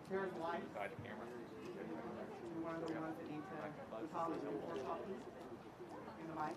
There's light. One of the ones that need to polish and pour copies in the mic.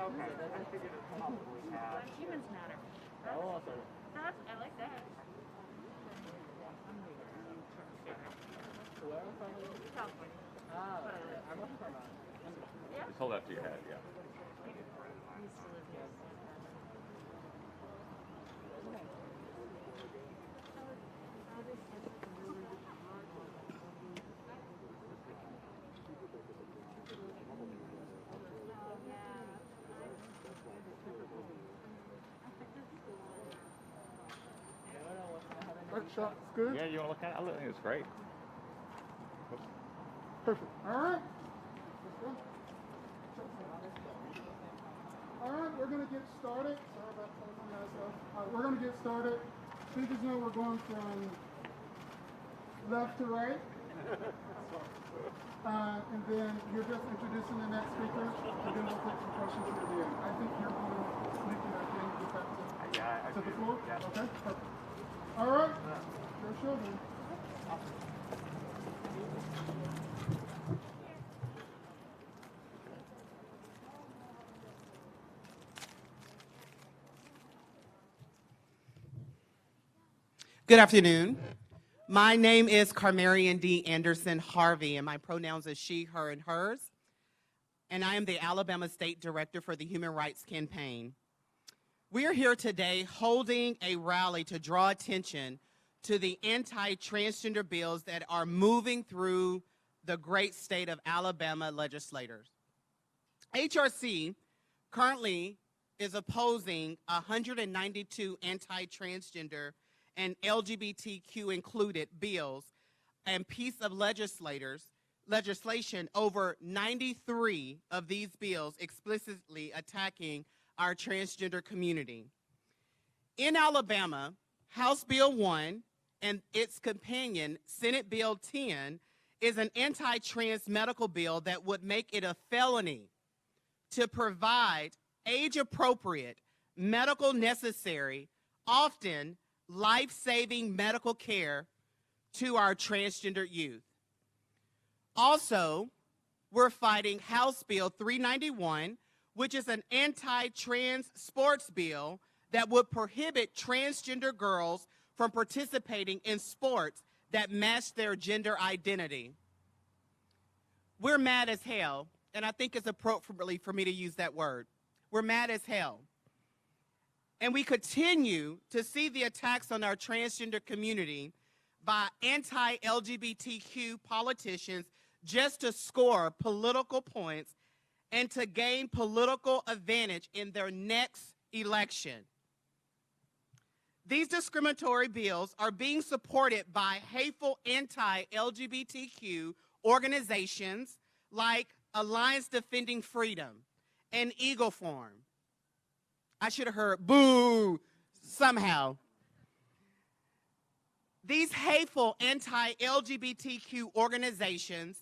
Okay, I figured it probably had. Humans matter. Oh, also. I like that. Where from? California. I'm from Just hold that to your head, yeah. I used to live here. Shot's good? Yeah, you want to look at it? I think it's great. Perfect. All right. All right, we're going to get started. Sorry about closing myself. We're going to get started. Please just know we're going from left to right. And then you're just introducing the next speaker, and then we'll take some questions at the end. I think you're going to get back to the floor? Yeah. Okay, perfect. All right, your show then. Good afternoon. My name is Carmarian D. Anderson Harvey, and my pronouns are she, her, and hers. And I am the Alabama State Director for the Human Rights Campaign. We are here today holding a rally to draw attention to the anti-transgender bills that are moving through the great state of Alabama legislators. HRC currently is opposing 192 anti-transgender and LGBTQ included bills and piece of legislation. Over 93 of these bills explicitly attacking our transgender community. In Alabama, House Bill 1 and its companion, Senate Bill 10, is an anti-trans medical bill that would make it a felony to provide age-appropriate, medical necessary, often life-saving medical care to our transgender youth. Also, we're fighting House Bill 391, which is an anti-trans sports bill that would prohibit transgender girls from participating in sports that match their gender identity. We're mad as hell, and I think it's appropriately for me to use that word. We're mad as hell. And we continue to see the attacks on our transgender community by anti-LGBTQ politicians just to score political points and to gain political advantage in their next election. These discriminatory bills are being supported by hateful anti-LGBTQ organizations like Alliance Defending Freedom and Eagle Forum. I should have heard boo somehow. These hateful anti-LGBTQ organizations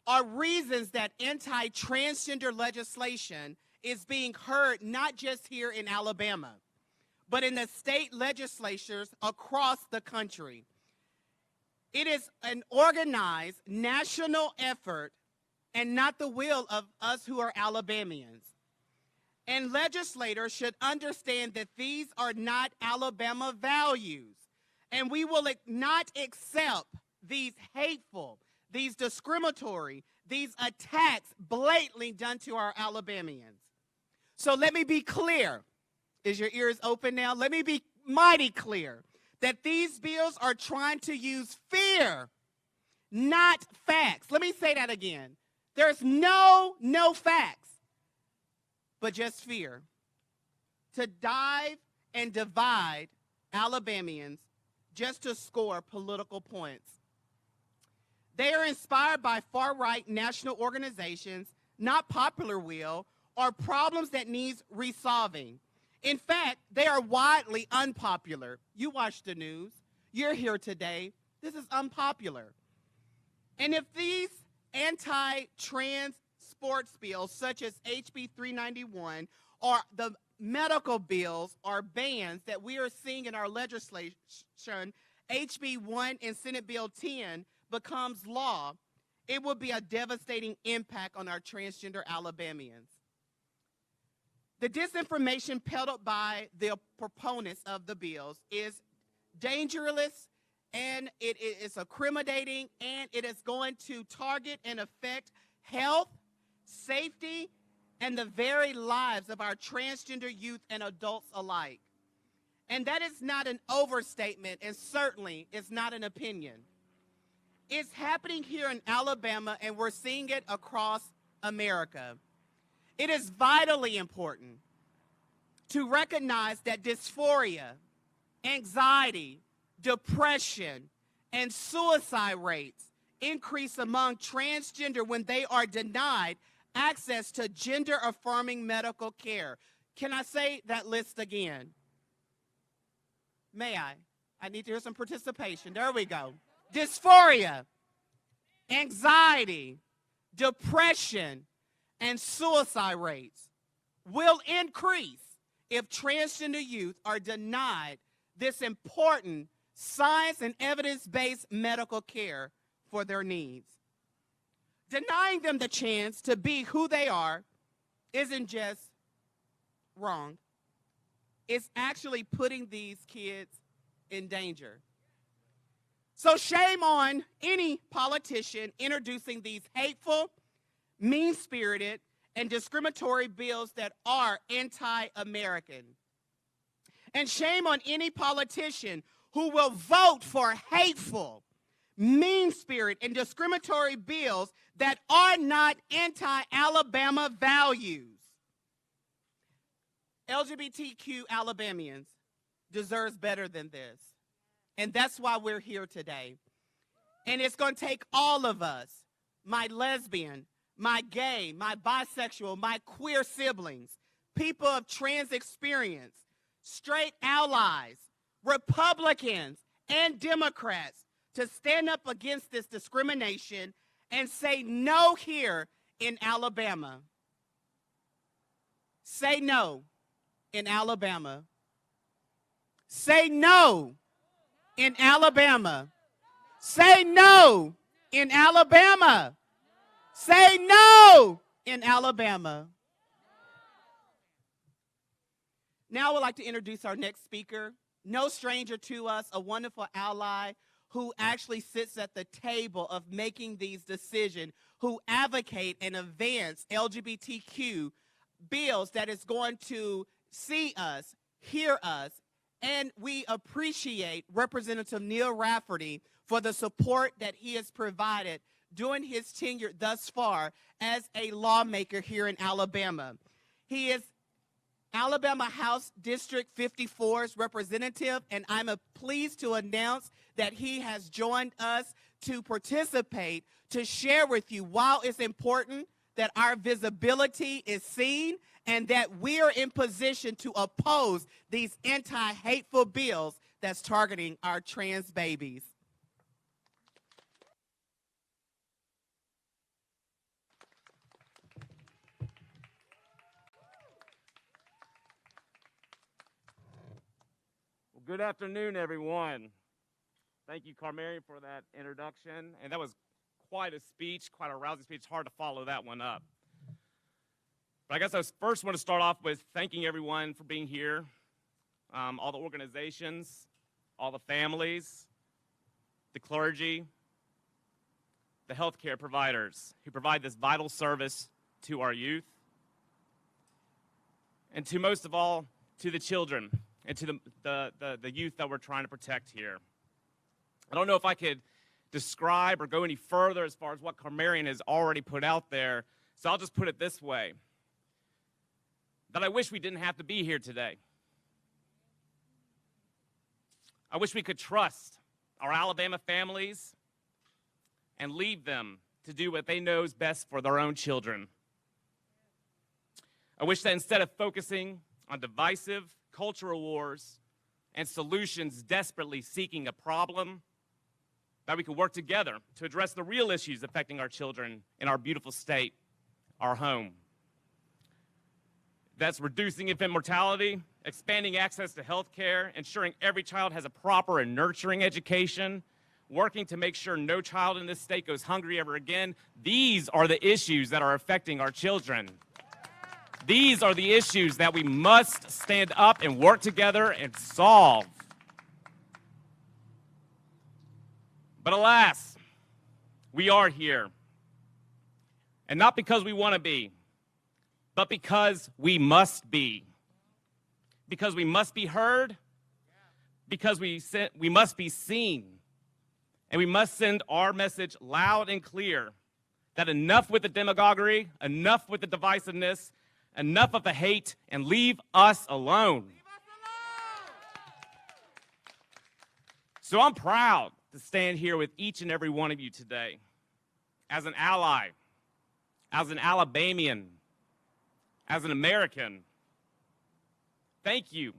are reasons that anti-transgender legislation is being heard not just here in Alabama, but in the state legislatures across the country. It is an organized national effort and not the will of us who are Alabamians. And legislators should understand that these are not Alabama values. And we will not accept these hateful, these discriminatory, these attacks blatantly done to our Alabamians. So let me be clear. Is your ears open now? Let me be mighty clear that these bills are trying to use fear, not facts. Let me say that again. There's no facts, but just fear. To dive and divide Alabamians just to score political points. They are inspired by far-right national organizations, not popular will, or problems that needs resolving. In fact, they are widely unpopular. You watch the news. You're here today. This is unpopular. And if these anti-trans sports bills, such as HB 391, or the medical bills or bans that we are seeing in our legislation, HB 1 and Senate Bill 10, becomes law, it will be a devastating impact on our transgender Alabamians. The disinformation peddled by the proponents of the bills is dangerous, and it is accommodating, and it is going to target and affect health, safety, and the very lives of our transgender youth and adults alike. And that is not an overstatement, and certainly is not an opinion. It's happening here in Alabama, and we're seeing it across America. It is vitally important to recognize that dysphoria, anxiety, depression, and suicide rates increase among transgender when they are denied access to gender-affirming medical care. Can I say that list again? May I? I need to hear some participation. There we go. Dysphoria, anxiety, depression, and suicide rates will increase if transgender youth are denied this important science and evidence-based medical care for their needs. Denying them the chance to be who they are isn't just wrong. It's actually putting these kids in danger. So shame on any politician introducing these hateful, mean-spirited, and discriminatory bills that are anti-American. And shame on any politician who will vote for hateful, mean-spirited, and discriminatory bills that are not anti-Alabama values. LGBTQ Alabamians deserves better than this. And that's why we're here today. And it's going to take all of us, my lesbian, my gay, my bisexual, my queer siblings, people of trans experience, straight allies, Republicans, and Democrats to stand up against this discrimination and say no here in Alabama. Say no in Alabama. Say no in Alabama. Say no in Alabama. Say no in Alabama. Now I would like to introduce our next speaker, no stranger to us, a wonderful ally who actually sits at the table of making these decisions, who advocate and advance LGBTQ bills that is going to see us, hear us, and we appreciate Representative Neil Rafferty for the support that he has provided during his tenure thus far as a lawmaker here in Alabama. He is Alabama House District 54's representative, and I'm pleased to announce that he has joined us to participate, to share with you why it's important that our visibility is seen and that we are in position to oppose these anti-hateful bills that's targeting our trans babies. Good afternoon, everyone. Thank you, Carmarian, for that introduction. And that was quite a speech, quite a rousing speech. It's hard to follow that one up. But I guess I first want to start off with thanking everyone for being here, all the organizations, all the families, the clergy, the healthcare providers who provide this vital service to our youth, and to most of all, to the children and to the youth that we're trying to protect here. I don't know if I could describe or go any further as far as what Carmarian has already put out there, so I'll just put it this way, that I wish we didn't have to be here today. I wish we could trust our Alabama families and leave them to do what they know is best for their own children. I wish that instead of focusing on divisive cultural wars and solutions desperately seeking a problem, that we could work together to address the real issues affecting our children in our beautiful state, our home. That's reducing infant mortality, expanding access to health care, ensuring every child has a proper and nurturing education, working to make sure no child in this state goes hungry ever again. These are the issues that are affecting our children. These are the issues that we must stand up and work together and solve. But alas, we are here. And not because we want to be, but because we must be. Because we must be heard, because we must be seen, and we must send our message loud and clear that enough with the demagoguery, enough with the divisiveness, enough of the hate, and leave us alone. So I'm proud to stand here with each and every one of you today as an ally, as an Alabamian, as an American. Thank you,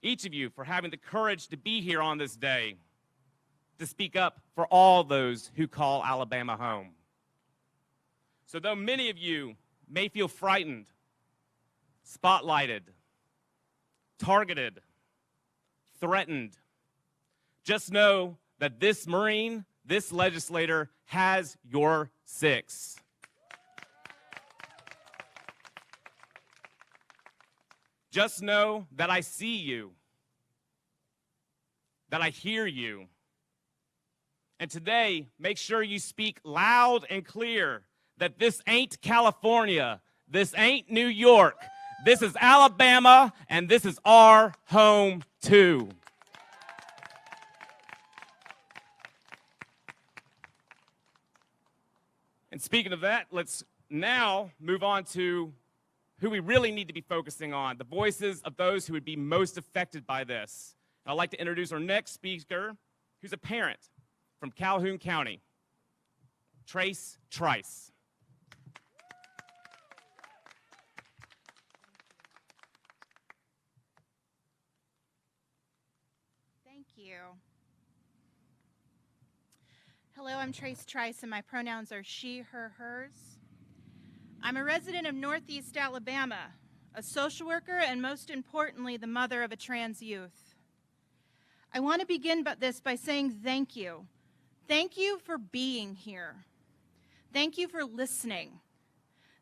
each of you, for having the courage to be here on this day to speak up for all those who call Alabama home. So though many of you may feel frightened, spotlighted, targeted, threatened, just know that this Marine, this legislator, has your six. Just know that I see you, that I hear you. And today, make sure you speak loud and clear that this ain't California, this ain't New York, this is Alabama, and this is our home too. And speaking of that, let's now move on to who we really need to be focusing on, the voices of those who would be most affected by this. I'd like to introduce our next speaker, who's a parent from Calhoun County, Trace Trice. Thank you. Hello, I'm Trace Trice, and my pronouns are she, her, hers. I'm a resident of Northeast Alabama, a social worker, and most importantly, the mother of a trans youth. I want to begin this by saying thank you. Thank you for being here. Thank you for listening.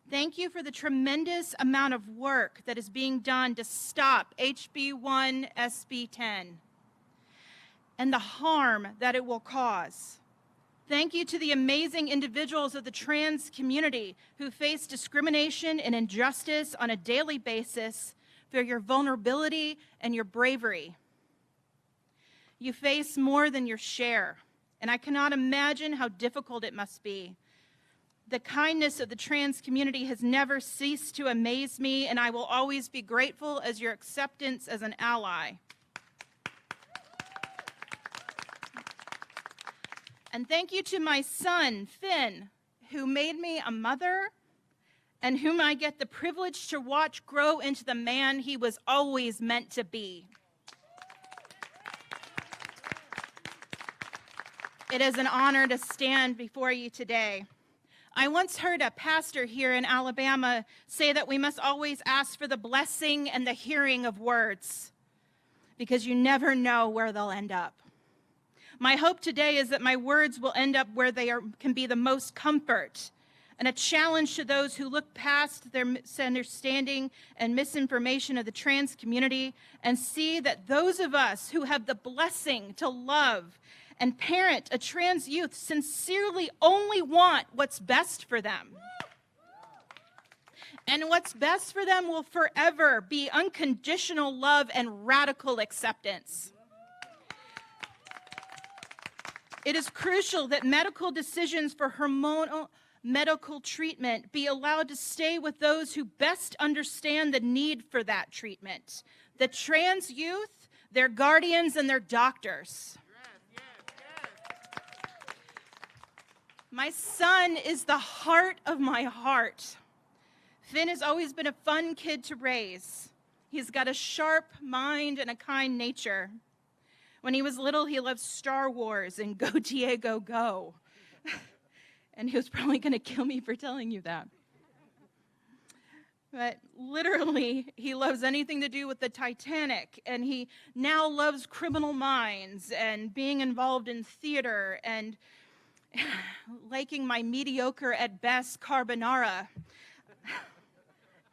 Thank you for the tremendous amount of work that is being done to stop HB1 SB 10 and the harm that it will cause. Thank you to the amazing individuals of the trans community who face discrimination and injustice on a daily basis for your vulnerability and your bravery. You face more than your share, and I cannot imagine how difficult it must be. The kindness of the trans community has never ceased to amaze me, and I will always be grateful as your acceptance as an ally. And thank you to my son, Finn, who made me a mother and whom I get the privilege to watch grow into the man he was always meant to be. It is an honor to stand before you today. I once heard a pastor here in Alabama say that we must always ask for the blessing and the hearing of words. because you never know where they'll end up. My hope today is that my words will end up where they can be the most comfort and a challenge to those who look past their misunderstanding and misinformation of the trans community and see that those of us who have the blessing to love and parent a trans youth sincerely only want what's best for them. And what's best for them will forever be unconditional love and radical acceptance. It is crucial that medical decisions for hormonal medical treatment be allowed to stay with those who best understand the need for that treatment. The trans youth, their guardians, and their doctors. My son is the heart of my heart. Finn has always been a fun kid to raise. He's got a sharp mind and a kind nature. When he was little, he loved Star Wars and Go Diego Go. And he was probably going to kill me for telling you that. But literally, he loves anything to do with the Titanic, and he now loves Criminal Minds and being involved in theater and liking my mediocre at best carbonara.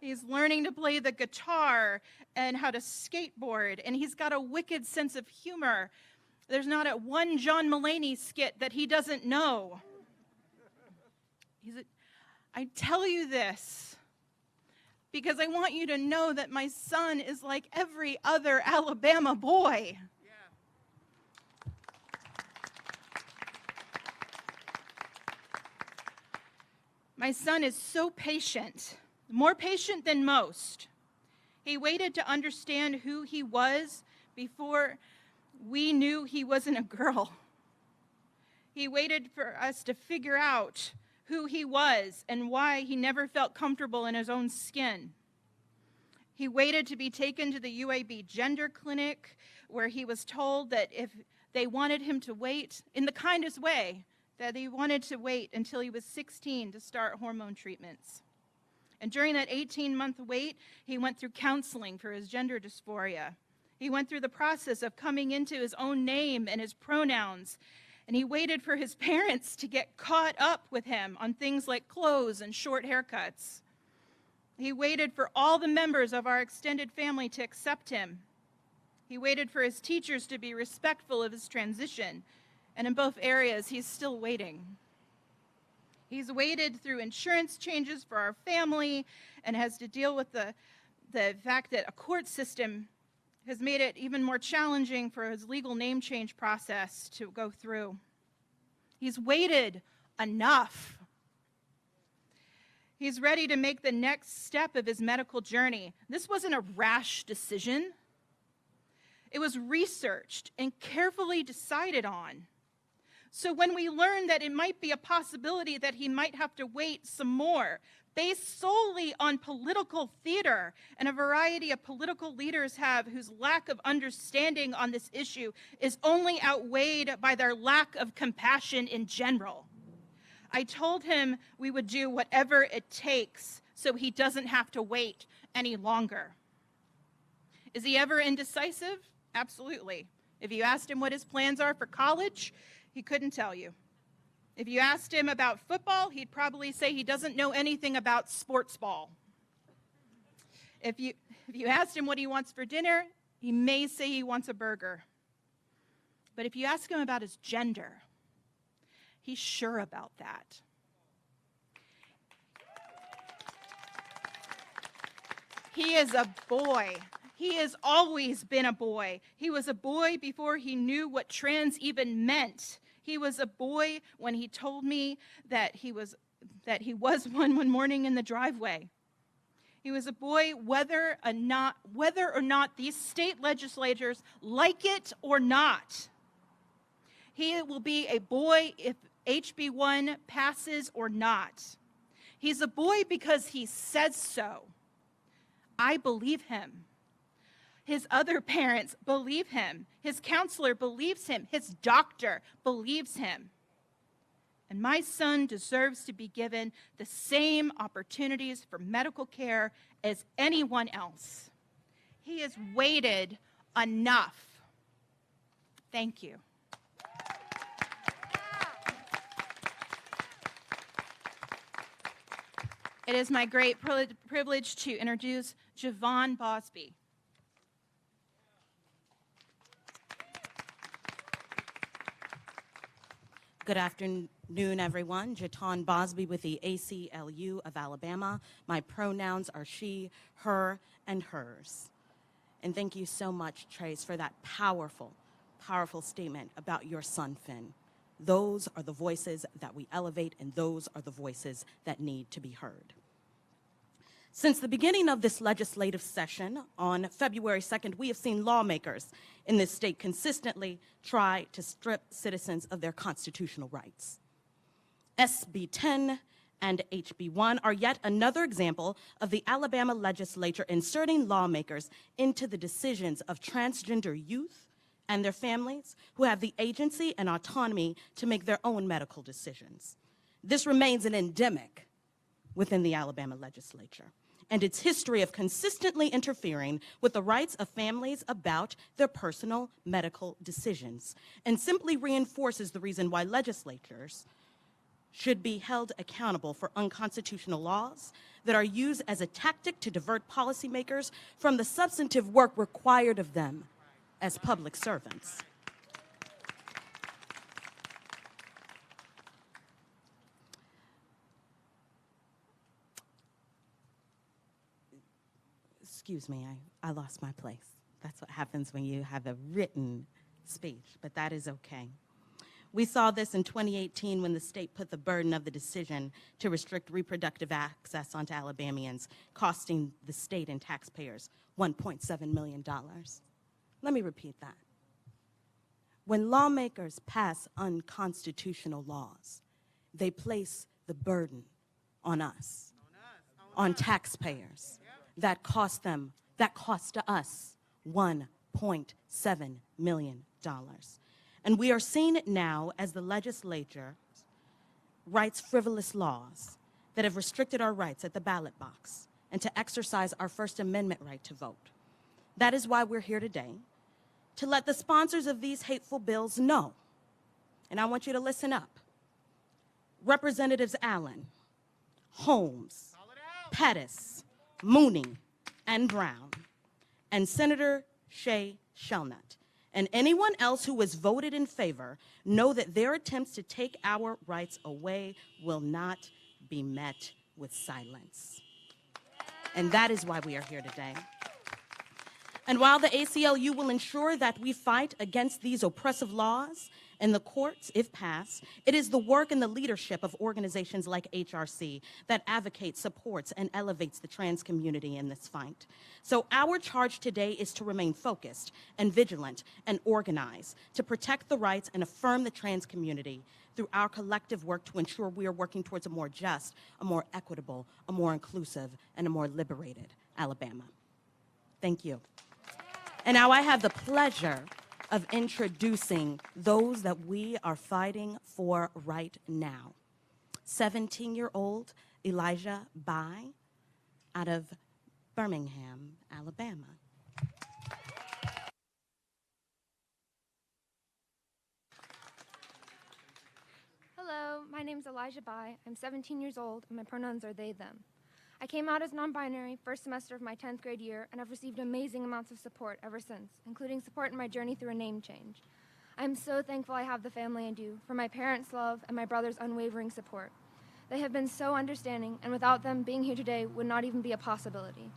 He's learning to play the guitar and how to skateboard, and he's got a wicked sense of humor. There's not a one John Mulaney skit that he doesn't know. I tell you this because I want you to know that my son is like every other Alabama boy. My son is so patient, more patient than most. He waited to understand who he was before we knew he wasn't a girl. He waited for us to figure out who he was and why he never felt comfortable in his own skin. He waited to be taken to the UAB gender clinic where he was told that if they wanted him to wait, in the kindest way, that he wanted to wait until he was 16 to start hormone treatments. And during that 18-month wait, he went through counseling for his gender dysphoria. He went through the process of coming into his own name and his pronouns. And he waited for his parents to get caught up with him on things like clothes and short haircuts. He waited for all the members of our extended family to accept him. He waited for his teachers to be respectful of his transition. And in both areas, he's still waiting. He's waited through insurance changes for our family and has to deal with the fact that a court system has made it even more challenging for his legal name change process to go through. He's waited enough. He's ready to make the next step of his medical journey. This wasn't a rash decision. It was researched and carefully decided on. So when we learned that it might be a possibility that he might have to wait some more, based solely on political theater and a variety of political leaders have whose lack of understanding on this issue is only outweighed by their lack of compassion in general. I told him we would do whatever it takes so he doesn't have to wait any longer. Is he ever indecisive? Absolutely. If you asked him what his plans are for college, he couldn't tell you. If you asked him about football, he'd probably say he doesn't know anything about sports ball. If you asked him what he wants for dinner, he may say he wants a burger. But if you ask him about his gender, he's sure about that. He is a boy. He has always been a boy. He was a boy before he knew what trans even meant. He was a boy when he told me that he was one morning in the driveway. He was a boy whether or not these state legislators like it or not. He will be a boy if HB 1 passes or not. He's a boy because he says so. I believe him. His other parents believe him. His counselor believes him. His doctor believes him. And my son deserves to be given the same opportunities for medical care as anyone else. He has waited enough. Thank you. It is my great privilege to introduce Javon Bosby. Good afternoon, everyone. Javon Bosby with the ACLU of Alabama. My pronouns are she, her, and hers. And thank you so much, Trace, for that powerful, powerful statement about your son, Finn. Those are the voices that we elevate, and those are the voices that need to be heard. Since the beginning of this legislative session on February 2nd, we have seen lawmakers in this state consistently try to strip citizens of their constitutional rights. SB 10 and HB 1 are yet another example of the Alabama legislature inserting lawmakers into the decisions of transgender youth and their families who have the agency and autonomy to make their own medical decisions. This remains an endemic within the Alabama legislature, and its history of consistently interfering with the rights of families about their personal medical decisions, and simply reinforces the reason why legislatures should be held accountable for unconstitutional laws that are used as a tactic to divert policymakers from the substantive work required of them as public servants. Excuse me, I lost my place. That's what happens when you have a written speech, but that is okay. We saw this in 2018 when the state put the burden of the decision to restrict reproductive access onto Alabamians, costing the state and taxpayers $1.7 million. Let me repeat that. When lawmakers pass unconstitutional laws, they place the burden on us, on taxpayers. That cost us $1.7 million. And we are seeing it now as the legislature writes frivolous laws that have restricted our rights at the ballot box and to exercise our First Amendment right to vote. That is why we're here today, to let the sponsors of these hateful bills know, and I want you to listen up, Representatives Allen, Holmes, Pettis, Mooney, and Brown, and Senator Shea Shelnut, and anyone else who has voted in favor, know that their attempts to take our rights away will not be met with silence. And that is why we are here today. And while the ACLU will ensure that we fight against these oppressive laws in the courts, if passed, it is the work and the leadership of organizations like HRC that advocates, supports, and elevates the trans community in this fight. So our charge today is to remain focused and vigilant and organized to protect the rights and affirm the trans community through our collective work to ensure we are working towards a more just, a more equitable, a more inclusive, and a more liberated Alabama. Thank you. And now I have the pleasure of introducing those that we are fighting for right now. 17-year-old Elijah Bai out of Birmingham, Alabama. Hello, my name is Elijah Bai. I'm 17 years old, and my pronouns are they, them. I came out as non-binary first semester of my 10th grade year, and I've received amazing amounts of support ever since, including support in my journey through a name change. I'm so thankful I have the family I do, for my parents' love and my brother's unwavering support. They have been so understanding, and without them, being here today would not even be a possibility.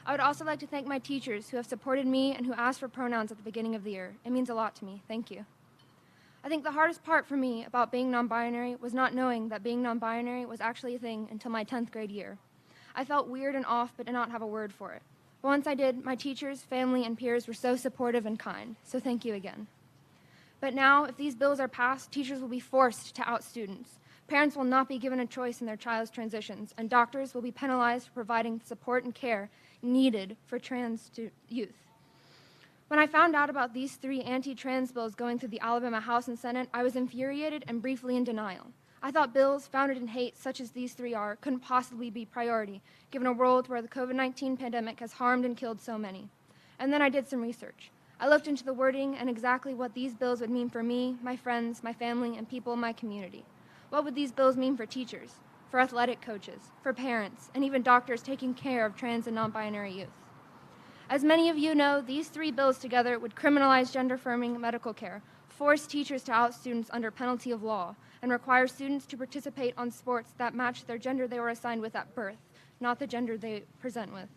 I would also like to thank my teachers who have supported me and who asked for pronouns at the beginning of the year. It means a lot to me. Thank you. I think the hardest part for me about being non-binary was not knowing that being non-binary was actually a thing until my 10th grade year. I felt weird and off, but did not have a word for it. But once I did, my teachers, family, and peers were so supportive and kind, so thank you again. But now, if these bills are passed, teachers will be forced to out students. Parents will not be given a choice in their child's transitions, and doctors will be penalized for providing support and care needed for trans youth. When I found out about these 3 anti-trans bills going through the Alabama House and Senate, I was infuriated and briefly in denial. I thought bills founded in hate, such as these 3 are, couldn't possibly be priority, given a world where the COVID-19 pandemic has harmed and killed so many. And then I did some research. I looked into the wording and exactly what these bills would mean for me, my friends, my family, and people in my community. What would these bills mean for teachers, for athletic coaches, for parents, and even doctors taking care of trans and non-binary youth? As many of you know, these three bills together would criminalize gender-affirming medical care, force teachers to out students under penalty of law, and require students to participate on sports that match their gender they were assigned with at birth, not the gender they present with.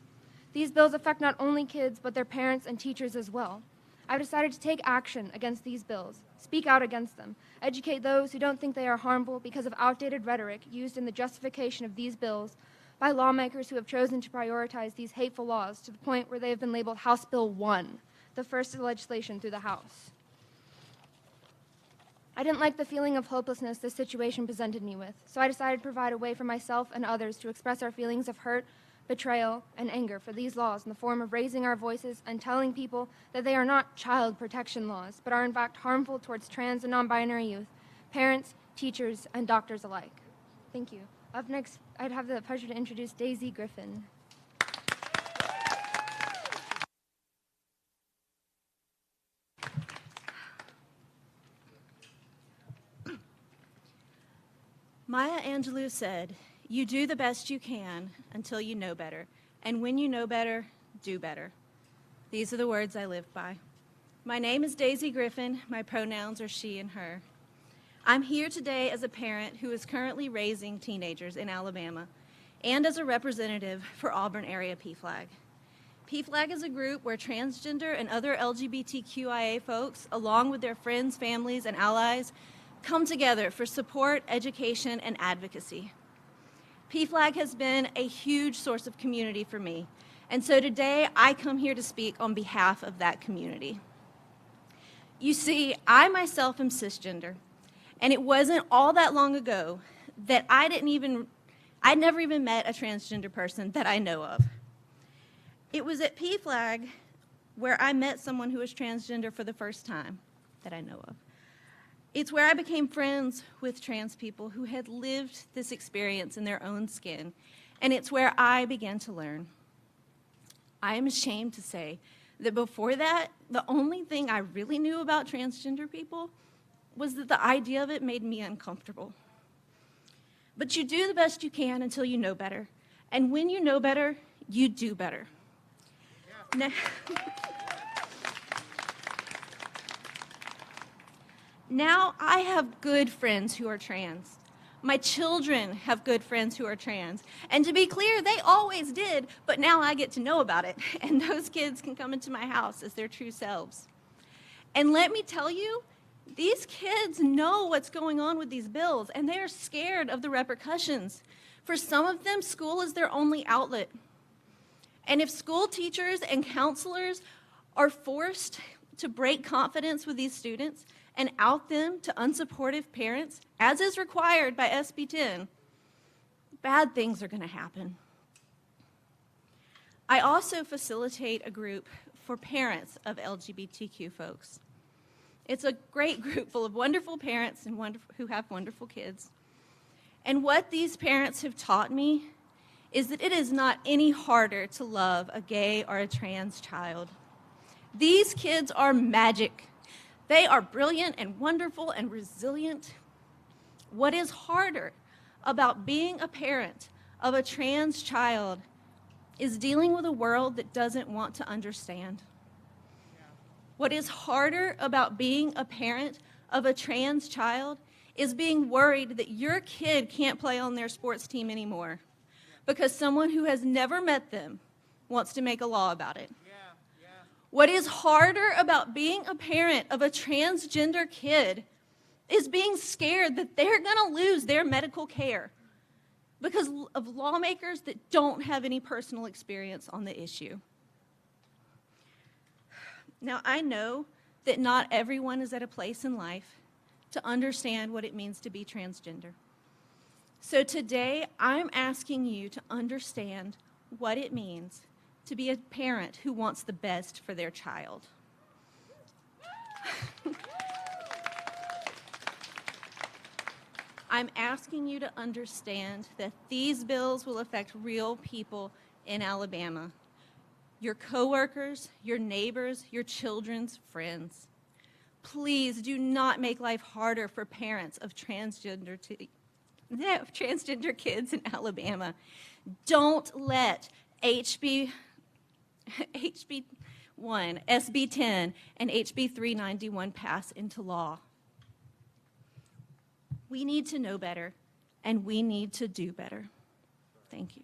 These bills affect not only kids, but their parents and teachers as well. I've decided to take action against these bills, speak out against them, educate those who don't think they are harmful because of outdated rhetoric used in the justification of these bills by lawmakers who have chosen to prioritize these hateful laws to the point where they have been labeled House Bill 1, the first legislation through the House. I didn't like the feeling of hopelessness this situation presented me with, so I decided to provide a way for myself and others to express our feelings of hurt, betrayal, and anger for these laws in the form of raising our voices and telling people that they are not child protection laws, but are in fact harmful towards trans and non-binary youth, parents, teachers, and doctors alike. Thank you. Up next, I'd have the pleasure to introduce Daisy Griffin. Maya Angelou said, "You do the best you can until you know better, and when you know better, do better." These are the words I live by. My name is Daisy Griffin. My pronouns are she and her. I'm here today as a parent who is currently raising teenagers in Alabama and as a representative for Auburn area PFLAG. PFLAG is a group where transgender and other LGBTQIA folks, along with their friends, families, and allies, come together for support, education, and advocacy. PFLAG has been a huge source of community for me, and so today I come here to speak on behalf of that community. You see, I myself am cisgender, and it wasn't all that long ago that I'd never even met a transgender person that I know of. It was at PFLAG where I met someone who was transgender for the first time that I know of. It's where I became friends with trans people who had lived this experience in their own skin, and it's where I began to learn. I am ashamed to say that before that, the only thing I really knew about transgender people was that the idea of it made me uncomfortable. But you do the best you can until you know better, and when you know better, you do better. Yeah. Now I have good friends who are trans. My children have good friends who are trans. And to be clear, they always did, but now I get to know about it. And those kids can come into my house as their true selves. And let me tell you, these kids know what's going on with these bills, and they are scared of the repercussions. For some of them, school is their only outlet. And if school teachers and counselors are forced to break confidence with these students and out them to unsupportive parents, as is required by SB 10, bad things are going to happen. I also facilitate a group for parents of LGBTQ folks. It's a great group full of wonderful parents and who have wonderful kids. And what these parents have taught me is that it is not any harder to love a gay or a trans child. These kids are magic. They are brilliant and wonderful and resilient. What is harder about being a parent of a trans child is dealing with a world that doesn't want to understand. What is harder about being a parent of a trans child is being worried that your kid can't play on their sports team anymore because someone who has never met them wants to make a law about it. What is harder about being a parent of a transgender kid is being scared that they're going to lose their medical care because of lawmakers that don't have any personal experience on the issue. Now, I know that not everyone is at a place in life to understand what it means to be transgender. So today, I'm asking you to understand what it means to be a parent who wants the best for their child. I'm asking you to understand that these bills will affect real people in Alabama. your coworkers, your neighbors, your children's friends. Please do not make life harder for parents of transgender kids in Alabama. Don't let HB 1, SB 10, and HB 391 pass into law. We need to know better, and we need to do better. Thank you.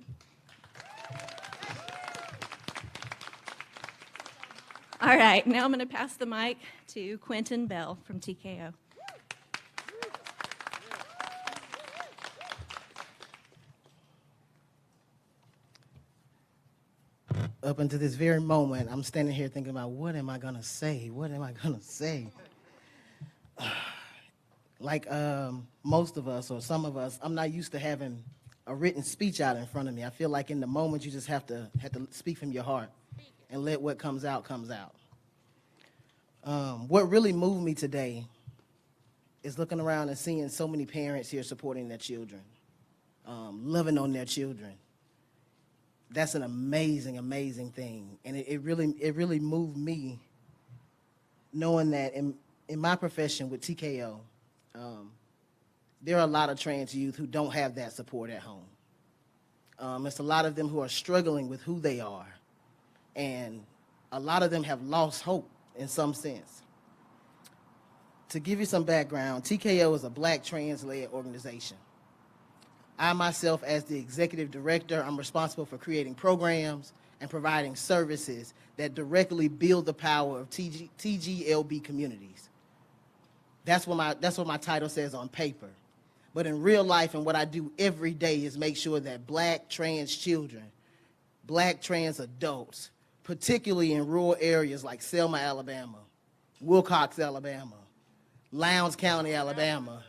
All right, now I'm going to pass the mic to Quentin Bell from TKO. Up until this very moment, I'm standing here thinking about what am I gonna say? What am I gonna say? Like most of us or some of us, I'm not used to having a written speech out in front of me. I feel like in the moment you just have to speak from your heart and let what comes out comes out. What really moved me today is looking around and seeing so many parents here supporting their children, loving on their children. That's an amazing, amazing thing. And it really moved me knowing that in my profession with TKO, there are a lot of trans youth who don't have that support at home. It's a lot of them who are struggling with who they are. And a lot of them have lost hope in some sense. To give you some background, TKO is a Black trans-led organization. I myself, as the executive director, I'm responsible for creating programs and providing services that directly build the power of TGLB communities. That's what my title says on paper. But in real life and what I do every day is make sure that Black trans children, Black trans adults, particularly in rural areas like Selma, Alabama, Wilcox, Alabama, Lowndes County, Alabama,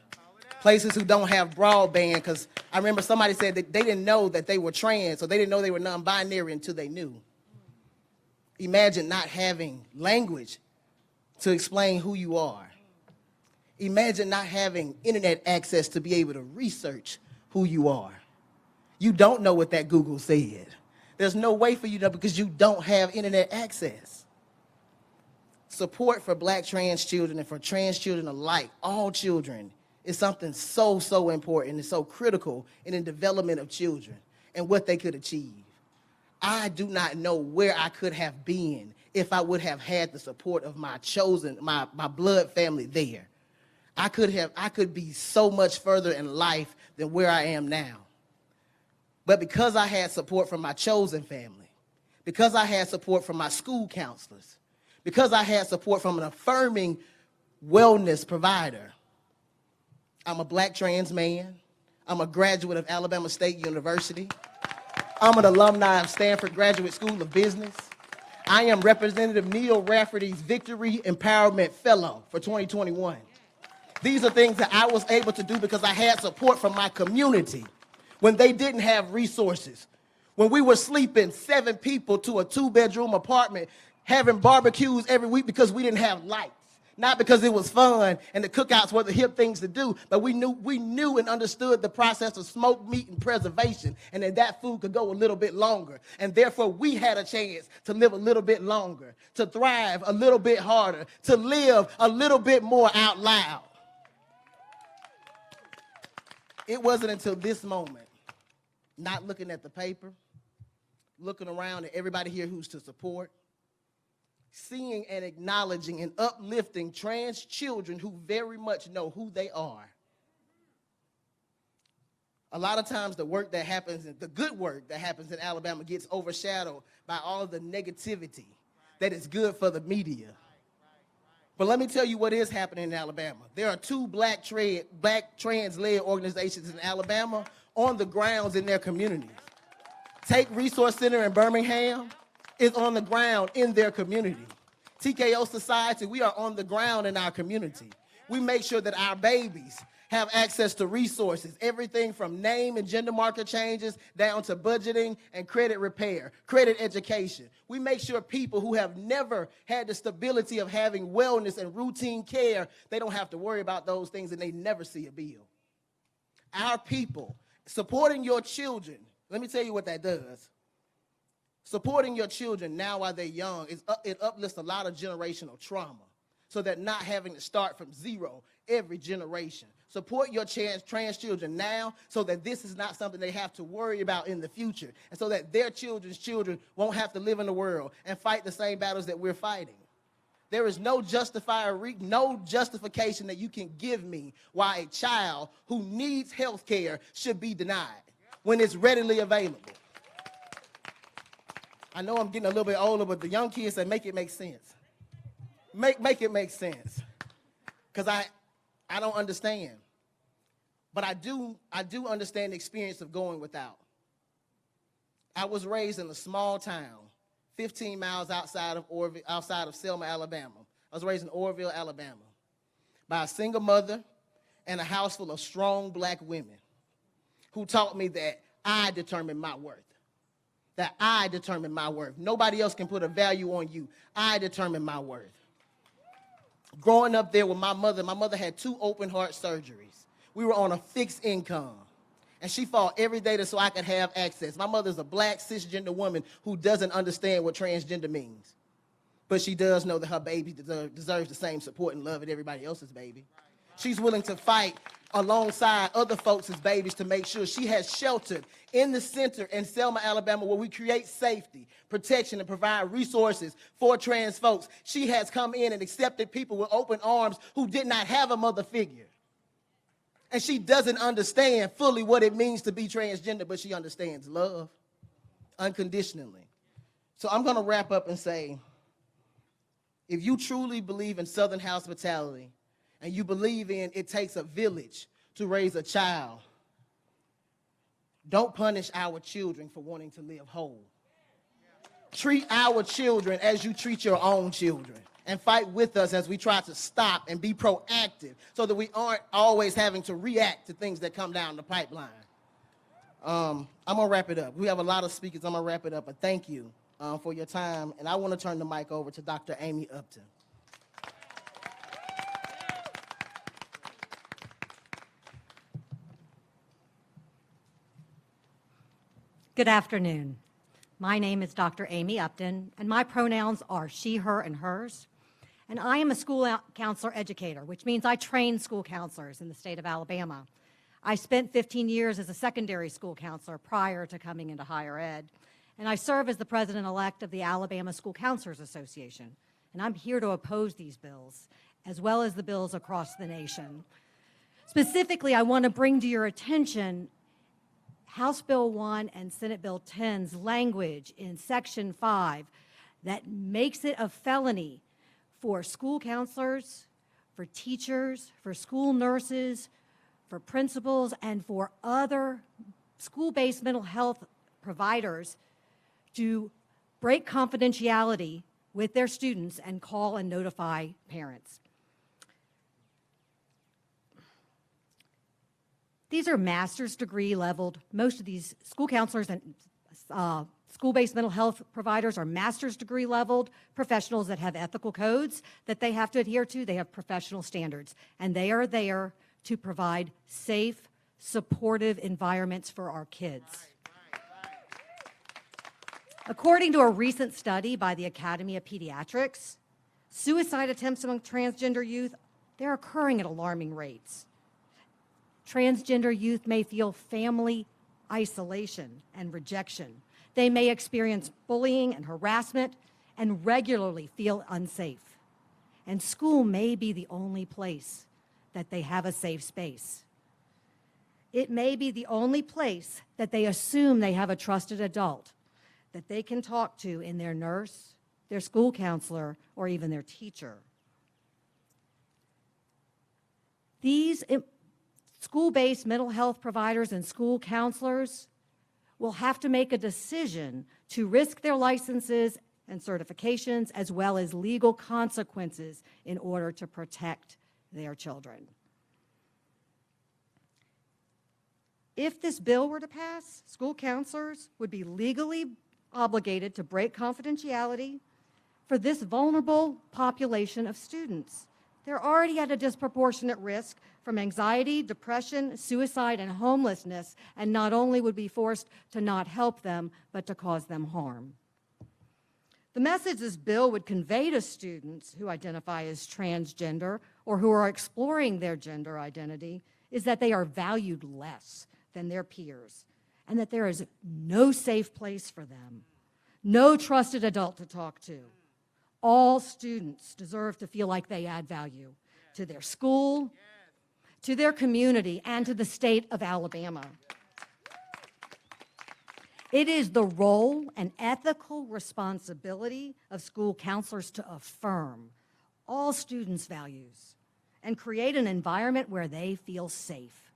places who don't have broadband, because I remember somebody said that they didn't know that they were trans, so they didn't know they were non-binary until they knew. Imagine not having language to explain who you are. Imagine not having internet access to be able to research who you are. You don't know what that Google said. There's no way for you to know because you don't have internet access. Support for Black trans children and for trans children alike, all children, is something so, so important and so critical in the development of children and what they could achieve. I do not know where I could have been if I would have had the support of my blood family there. I could be so much further in life than where I am now. But because I had support from my chosen family, because I had support from my school counselors, because I had support from an affirming wellness provider, I'm a Black trans man. I'm a graduate of Alabama State University. I'm an alumni of Stanford Graduate School of Business. I am Representative Neil Rafferty's Victory Empowerment Fellow for 2021. These are things that I was able to do because I had support from my community when they didn't have resources. When we were sleeping 7 people to a 2-bedroom apartment, having barbecues every week because we didn't have lights. Not because it was fun and the cookouts were the hip things to do, but we knew and understood the process of smoked meat and preservation, and that food could go a little bit longer. And therefore, we had a chance to live a little bit longer, to thrive a little bit harder, to live a little bit more out loud. It wasn't until this moment, not looking at the paper, looking around at everybody here who's to support, seeing and acknowledging and uplifting trans children who very much know who they are. A lot of times the work that happens, the good work that happens in Alabama gets overshadowed by all of the negativity that is good for the media. But let me tell you what is happening in Alabama. There are 2 Black trans-led organizations in Alabama on the grounds in their communities. Tate Resource Center in Birmingham is on the ground in their community. TKO Society, we are on the ground in our community. We make sure that our babies have access to resources, everything from name and gender marker changes down to budgeting and credit repair, credit education. We make sure people who have never had the stability of having wellness and routine care, they don't have to worry about those things and they never see a bill. Our people, supporting your children, let me tell you what that does. Supporting your children now while they're young, it uplifts a lot of generational trauma so that not having to start from zero every generation. Support your trans children now so that this is not something they have to worry about in the future, and so that their children's children won't have to live in the world and fight the same battles that we're fighting. There is no justification that you can give me why a child who needs health care should be denied when it's readily available. I know I'm getting a little bit older, but the young kids say, make it make sense. Make it make sense. Because I don't understand. But I do understand the experience of going without. I was raised in a small town, 15 miles outside of Selma, Alabama. I was raised in Orville, Alabama, by a single mother and a house full of strong black women who taught me that I determine my worth. That I determine my worth. Nobody else can put a value on you. I determine my worth. Growing up there with my mother had 2 open heart surgeries. We were on a fixed income. And she fought every day so I could have access. My mother's a black cisgender woman who doesn't understand what transgender means. But she does know that her baby deserves the same support and love as everybody else's baby. She's willing to fight alongside other folks' babies to make sure she has shelter in the center in Selma, Alabama, where we create safety, protection, and provide resources for trans folks. She has come in and accepted people with open arms who did not have a mother figure. And she doesn't understand fully what it means to be transgender, but she understands love unconditionally. So I'm going to wrap up and say, if you truly believe in Southern hospitality and you believe in it takes a village to raise a child, don't punish our children for wanting to live whole. Treat our children as you treat your own children, and fight with us as we try to stop and be proactive so that we aren't always having to react to things that come down the pipeline. I'm going to wrap it up. We have a lot of speakers. I'm going to wrap it up, but thank you for your time. And I want to turn the mic over to Dr. Amy Upton. Good afternoon. My name is Dr. Amy Upton, and my pronouns are she, her, and hers. And I am a school counselor educator, which means I train school counselors in the state of Alabama. I spent 15 years as a secondary school counselor prior to coming into higher ed, and I serve as the president-elect of the Alabama School Counselors Association. And I'm here to oppose these bills, as well as the bills across the nation. Specifically, I want to bring to your attention House Bill 1 and Senate Bill 10's language in Section 5 that makes it a felony for school counselors, for teachers, for school nurses, for principals, and for other school-based mental health providers to break confidentiality with their students and call and notify parents. These are master's degree leveled. Most of these school counselors and school-based mental health providers are master's degree leveled professionals that have ethical codes that they have to adhere to. They have professional standards, and they are there to provide safe, supportive environments for our kids. According to a recent study by the Academy of Pediatrics, suicide attempts among transgender youth, they're occurring at alarming rates. Transgender youth may feel family isolation and rejection. They may experience bullying and harassment and regularly feel unsafe. And school may be the only place that they have a safe space. It may be the only place that they assume they have a trusted adult that they can talk to in their nurse, their school counselor, or even their teacher. These school-based mental health providers and school counselors will have to make a decision to risk their licenses and certifications as well as legal consequences in order to protect their children. If this bill were to pass, school counselors would be legally obligated to break confidentiality for this vulnerable population of students. They're already at a disproportionate risk from anxiety, depression, suicide, and homelessness, and not only would be forced to not help them, but to cause them harm. The message this bill would convey to students who identify as transgender or who are exploring their gender identity is that they are valued less than their peers and that there is no safe place for them, no trusted adult to talk to. All students deserve to feel like they add value to their school, to their community, and to the state of Alabama. It is the role and ethical responsibility of school counselors to affirm all students' values and create an environment where they feel safe.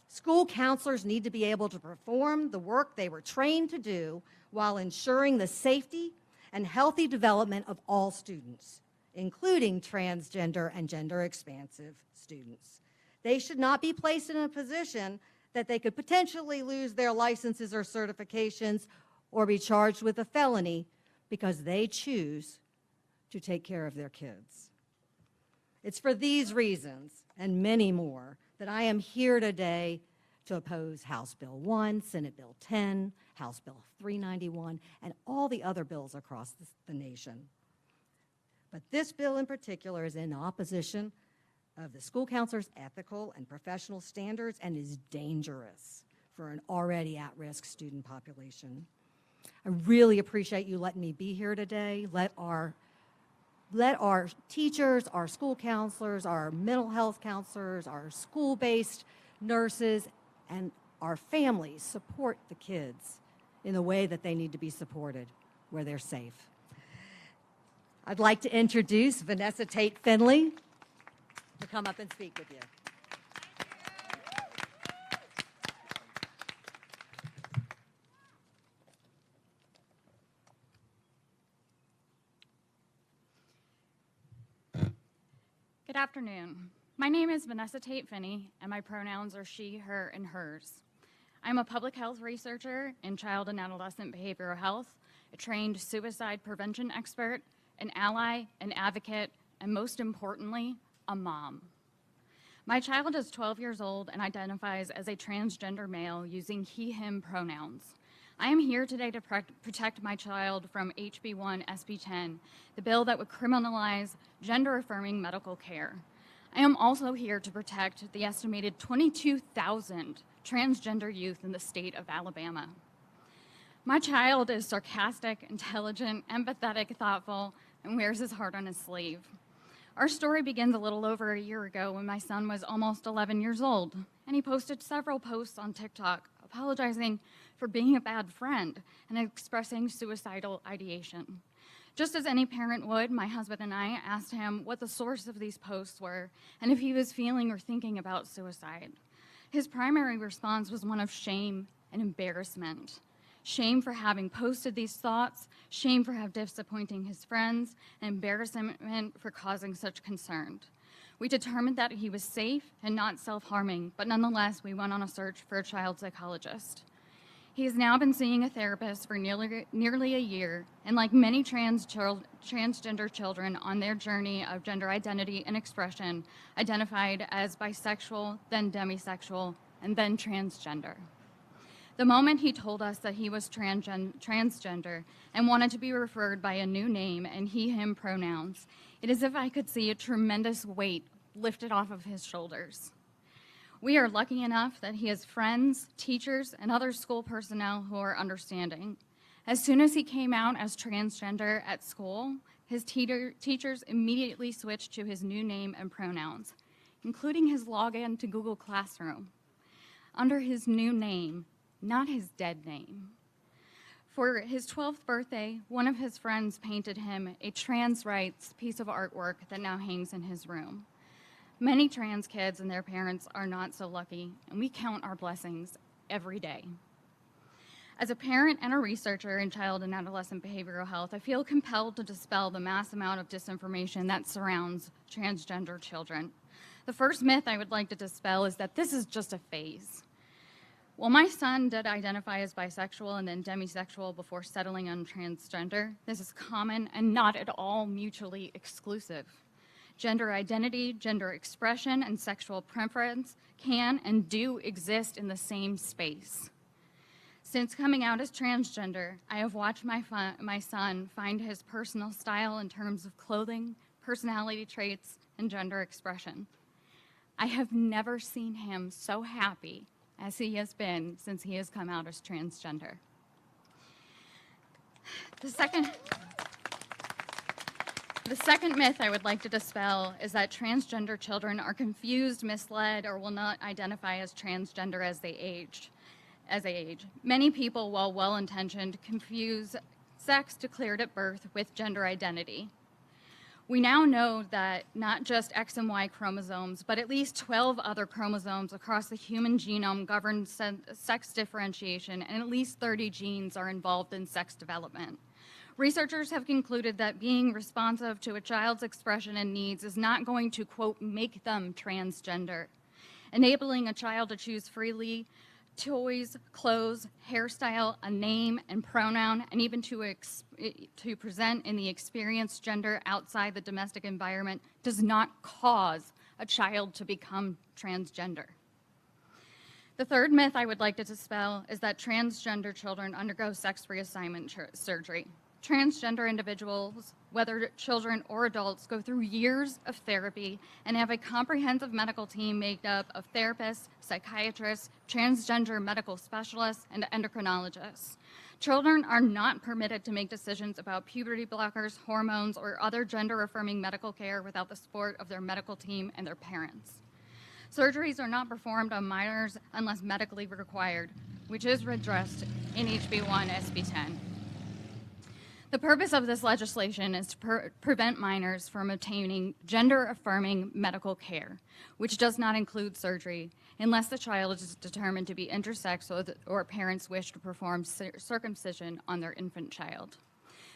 School counselors need to be able to perform the work they were trained to do while ensuring the safety and healthy development of all students, including transgender and gender-expansive students. They should not be placed in a position that they could potentially lose their licenses or certifications or be charged with a felony because they choose to take care of their kids. It's for these reasons and many more that I am here today to oppose House Bill 1, Senate Bill 10, House Bill 391, and all the other bills across the nation. But this bill in particular is in opposition of the school counselor's ethical and professional standards and is dangerous for an already at-risk student population. I really appreciate you letting me be here today. Let our teachers, our school counselors, our mental health counselors, our school-based nurses, and our families support the kids in the way that they need to be supported, where they're safe. I'd like to introduce Vanessa Tate Finley to come up and speak with you. Good afternoon. My name is Vanessa Tate Finney, and my pronouns are she, her, and hers. I'm a public health researcher in child and adolescent behavioral health, a trained suicide prevention expert, an ally, an advocate, and most importantly, a mom. My child is 12 years old and identifies as a transgender male using he, him pronouns. I am here today to protect my child from HB1 SB10, the bill that would criminalize gender-affirming medical care. I am also here to protect the estimated 22,000 transgender youth in the state of Alabama. My child is sarcastic, intelligent, empathetic, thoughtful, and wears his heart on his sleeve. Our story begins a little over a year ago when my son was almost 11 years old, and he posted several posts on TikTok apologizing for being a bad friend and expressing suicidal ideation. Just as any parent would, my husband and I asked him what the source of these posts were and if he was feeling or thinking about suicide. His primary response was one of shame and embarrassment. Shame for having posted these thoughts, shame for disappointing his friends, and embarrassment for causing such concern. We determined that he was safe and not self-harming, but nonetheless, we went on a search for a child psychologist. He has now been seeing a therapist for nearly a year, and like many transgender children on their journey of gender identity and expression, identified as bisexual, then demisexual, and then transgender. The moment he told us that he was transgender and wanted to be referred by a new name and he, him pronouns, it is as if I could see a tremendous weight lifted off of his shoulders. We are lucky enough that he has friends, teachers, and other school personnel who are understanding. As soon as he came out as transgender at school, his teachers immediately switched to his new name and pronouns, including his login to Google Classroom. Under his new name, not his dead name. For his 12th birthday, one of his friends painted him a trans rights piece of artwork that now hangs in his room. Many trans kids and their parents are not so lucky, and we count our blessings every day. As a parent and a researcher in child and adolescent behavioral health, I feel compelled to dispel the mass amount of disinformation that surrounds transgender children. The first myth I would like to dispel is that this is just a phase. While my son did identify as bisexual and then demisexual before settling on transgender, this is common and not at all mutually exclusive. Gender identity, gender expression, and sexual preference can and do exist in the same space. Since coming out as transgender, I have watched my son find his personal style in terms of clothing, personality traits, and gender expression. I have never seen him so happy as he has been since he has come out as transgender. The second myth I would like to dispel is that transgender children are confused, misled, or will not identify as transgender as they age. Many people, while well-intentioned, confuse sex declared at birth with gender identity. We now know that not just X and Y chromosomes, but at least 12 other chromosomes across the human genome govern sex differentiation, and at least 30 genes are involved in sex development. Researchers have concluded that being responsive to a child's expression and needs is not going to, quote, make them transgender. Enabling a child to choose freely toys, clothes, hairstyle, a name and pronoun, and even to present in the experienced gender outside the domestic environment does not cause a child to become transgender. The third myth I would like to dispel is that transgender children undergo sex reassignment surgery. Transgender individuals, whether children or adults, go through years of therapy and have a comprehensive medical team made up of therapists, psychiatrists, transgender medical specialists, and endocrinologists. Children are not permitted to make decisions about puberty blockers, hormones, or other gender-affirming medical care without the support of their medical team and their parents. Surgeries are not performed on minors unless medically required, which is addressed in HB1 SB 10. The purpose of this legislation is to prevent minors from obtaining gender-affirming medical care, which does not include surgery, unless the child is determined to be intersex or parents wish to perform circumcision on their infant child.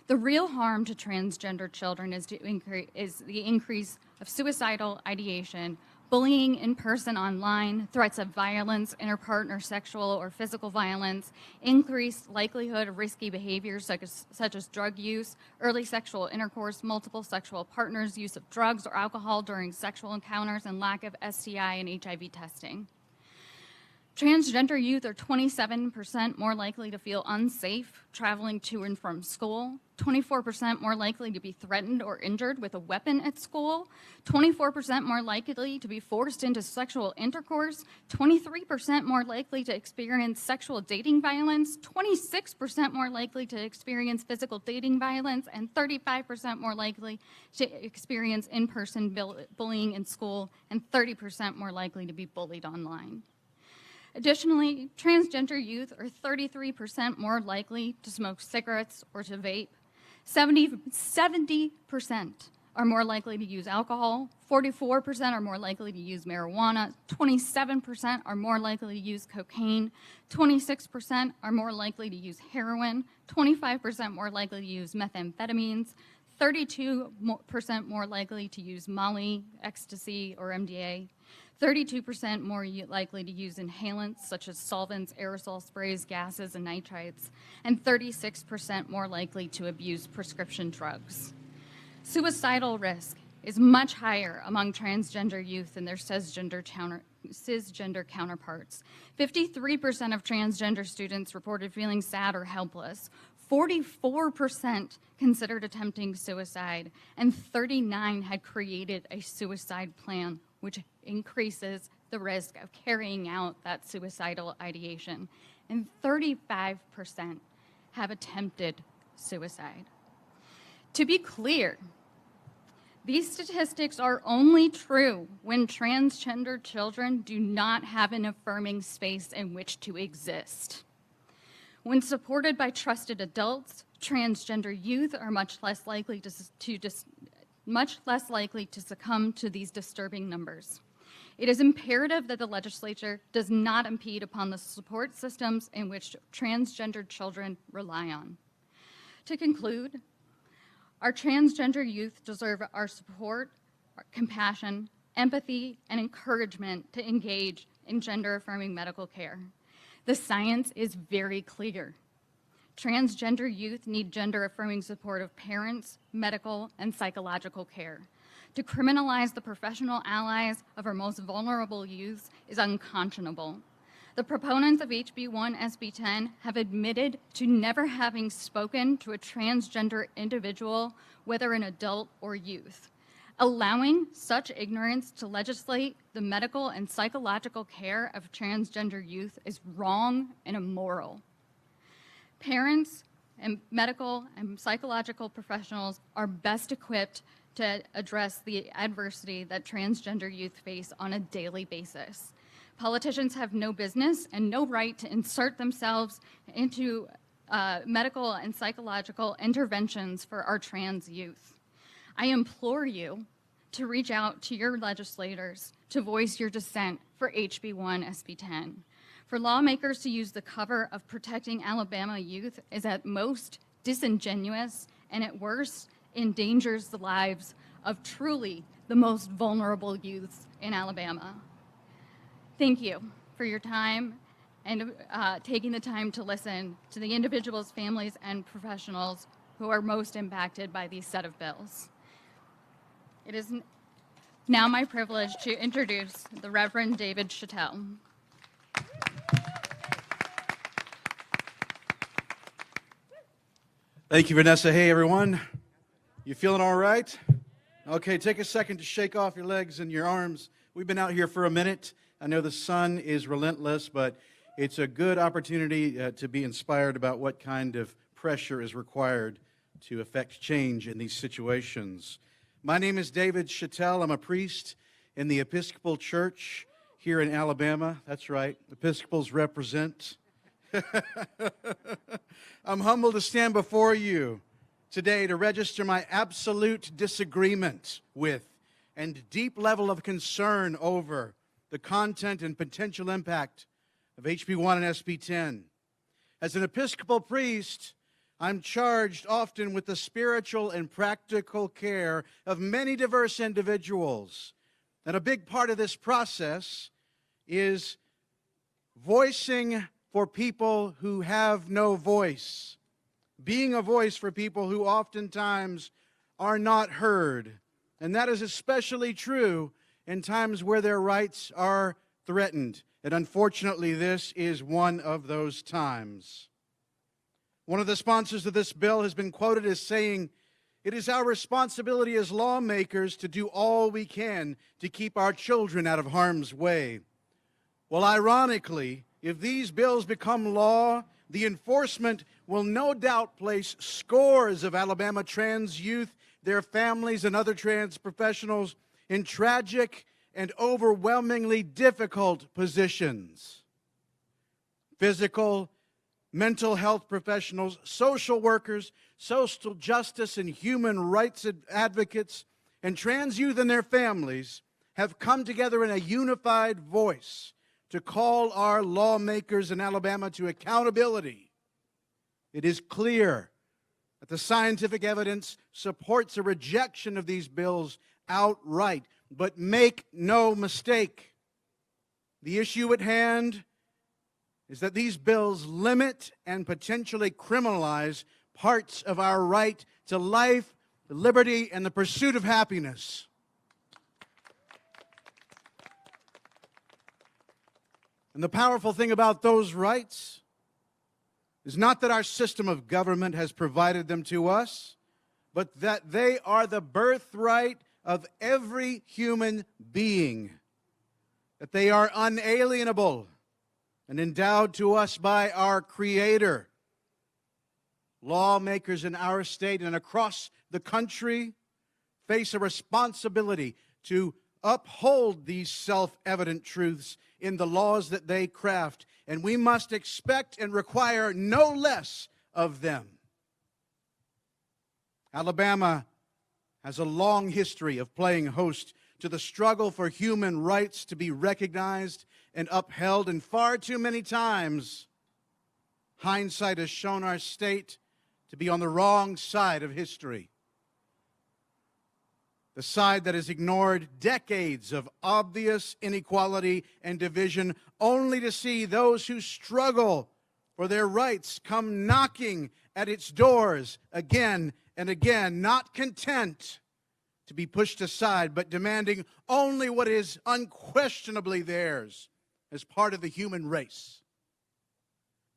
The real harm to transgender children is the increase of suicidal ideation, bullying in person online, threats of violence, interpartner sexual or physical violence, increased likelihood of risky behaviors such as drug use, early sexual intercourse, multiple sexual partners, use of drugs or alcohol during sexual encounters, and lack of STI and HIV testing. Transgender youth are 27% more likely to feel unsafe traveling to and from school, 24% more likely to be threatened or injured with a weapon at school, 24% more likely to be forced into sexual intercourse, 23% more likely to experience sexual dating violence, 26% more likely to experience physical dating violence, and 35% more likely to experience in-person bullying in school, and 30% more likely to be bullied online. Additionally, transgender youth are 33% more likely to smoke cigarettes or to vape. 70% are more likely to use alcohol. 44% are more likely to use marijuana. 27% are more likely to use cocaine. 26% are more likely to use heroin. 25% more likely to use methamphetamines. 32% more likely to use Molly, ecstasy, or MDA. 32% more likely to use inhalants such as solvents, aerosol sprays, gases, and nitrites, and 36% more likely to abuse prescription drugs. Suicidal risk is much higher among transgender youth than their cisgender counterparts. 53% of transgender students reported feeling sad or helpless. 44% considered attempting suicide, and 39% had created a suicide plan, which increases the risk of carrying out that suicidal ideation. And 35% have attempted suicide. To be clear, these statistics are only true when transgender children do not have an affirming space in which to exist. When supported by trusted adults, transgender youth are much less likely to succumb to these disturbing numbers. It is imperative that the legislature does not impede upon the support systems in which transgender children rely on. To conclude, our transgender youth deserve our support, our compassion, empathy, and encouragement to engage in gender-affirming medical care. The science is very clear. Transgender youth need gender-affirming support of parents, medical, and psychological care. To criminalize the professional allies of our most vulnerable youths is unconscionable. The proponents of HB1 SB10 have admitted to never having spoken to a transgender individual, whether an adult or youth. Allowing such ignorance to legislate the medical and psychological care of transgender youth is wrong and immoral. Parents and medical and psychological professionals are best equipped to address the adversity that transgender youth face on a daily basis. Politicians have no business and no right to insert themselves into medical and psychological interventions for our trans youth. I implore you to reach out to your legislators to voice your dissent for HB1 SB10. For lawmakers to use the cover of protecting Alabama youth is at most disingenuous and at worst endangers the lives of truly the most vulnerable youths in Alabama. Thank you for your time and taking the time to listen to the individuals, families, and professionals who are most impacted by these set of bills. It is now my privilege to introduce the Reverend David Chatel. Thank you, Vanessa. Hey, everyone. You feeling all right? Okay, take a second to shake off your legs and your arms. We've been out here for a minute. I know the sun is relentless, but it's a good opportunity to be inspired about what kind of pressure is required to affect change in these situations. My name is David Chatel. I'm a priest in the Episcopal Church here in Alabama. That's right, Episcopals represent. I'm humbled to stand before you today to register my absolute disagreement with and deep level of concern over the content and potential impact of HB1 and SB10. As an Episcopal priest, I'm charged often with the spiritual and practical care of many diverse individuals. And a big part of this process is voicing for people who have no voice, being a voice for people who oftentimes are not heard. And that is especially true in times where their rights are threatened. And unfortunately, this is one of those times. One of the sponsors of this bill has been quoted as saying, "It is our responsibility as lawmakers to do all we can to keep our children out of harm's way." Well, ironically, if these bills become law, the enforcement will no doubt place scores of Alabama trans youth, their families, and other trans professionals in tragic and overwhelmingly difficult positions. Physical, mental health professionals, social workers, social justice and human rights advocates, and trans youth and their families have come together in a unified voice to call our lawmakers in Alabama to accountability. It is clear that the scientific evidence supports a rejection of these bills outright. But make no mistake, the issue at hand is that these bills limit and potentially criminalize parts of our right to life, liberty, and the pursuit of happiness. And the powerful thing about those rights is not that our system of government has provided them to us, but that they are the birthright of every human being, that they are unalienable and endowed to us by our Creator. Lawmakers in our state and across the country face a responsibility to uphold these self-evident truths in the laws that they craft, and we must expect and require no less of them. Alabama has a long history of playing host to the struggle for human rights to be recognized and upheld, and far too many times, hindsight has shown our state to be on the wrong side of history. The side that has ignored decades of obvious inequality and division, only to see those who struggle for their rights come knocking at its doors again and again, not content to be pushed aside, but demanding only what is unquestionably theirs: as part of the human race.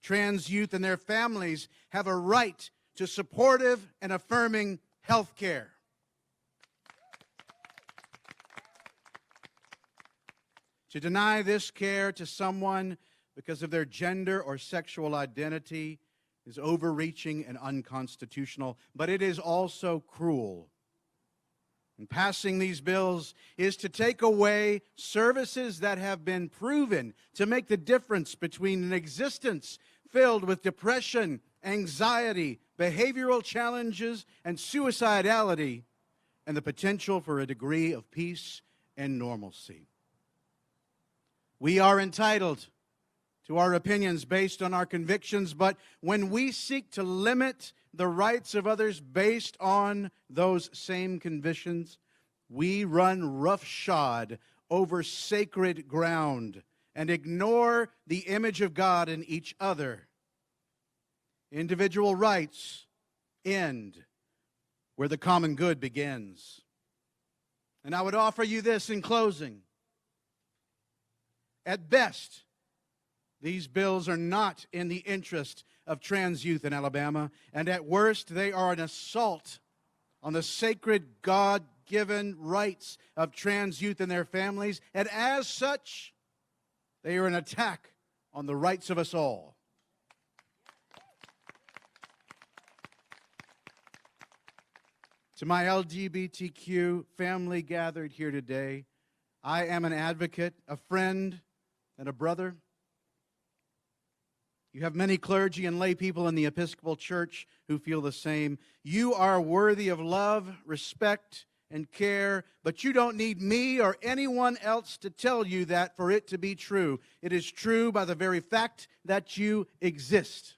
Trans youth and their families have a right to supportive and affirming health care. To deny this care to someone because of their gender or sexual identity is overreaching and unconstitutional, but it is also cruel. And passing these bills is to take away services that have been proven to make the difference between an existence filled with depression, anxiety, behavioral challenges, and suicidality, and the potential for a degree of peace and normalcy. We are entitled to our opinions based on our convictions, but when we seek to limit the rights of others based on those same convictions, we run roughshod over sacred ground and ignore the image of God in each other. Individual rights end where the common good begins. And I would offer you this in closing. At best, these bills are not in the interest of trans youth in Alabama, and at worst, they are an assault on the sacred God-given rights of trans youth and their families, and as such, they are an attack on the rights of us all. To my LGBTQ family gathered here today, I am an advocate, a friend, and a brother. You have many clergy and lay people in the Episcopal Church who feel the same. You are worthy of love, respect, and care, but you don't need me or anyone else to tell you that for it to be true. It is true by the very fact that you exist.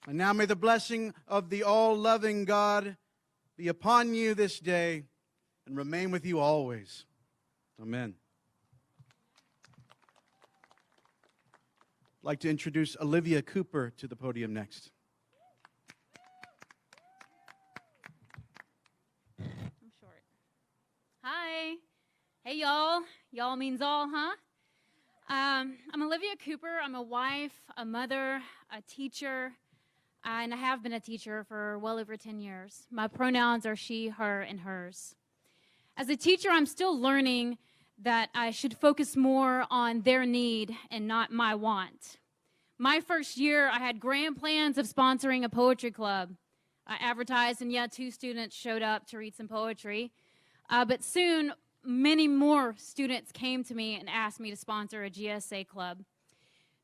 And now may the blessing of the all-loving God be upon you this day and remain with you always. Amen. I'd like to introduce Olivia Cooper to the podium next. I'm short. Hi. Hey, y'all. Y'all means all, huh? I'm Olivia Cooper. I'm a wife, a mother, a teacher, and I have been a teacher for well over 10 years. My pronouns are she, her, and hers. As a teacher, I'm still learning that I should focus more on their need and not my want. My first year, I had grand plans of sponsoring a poetry club. I advertised, and 2 students showed up to read some poetry. But soon, many more students came to me and asked me to sponsor a GSA club.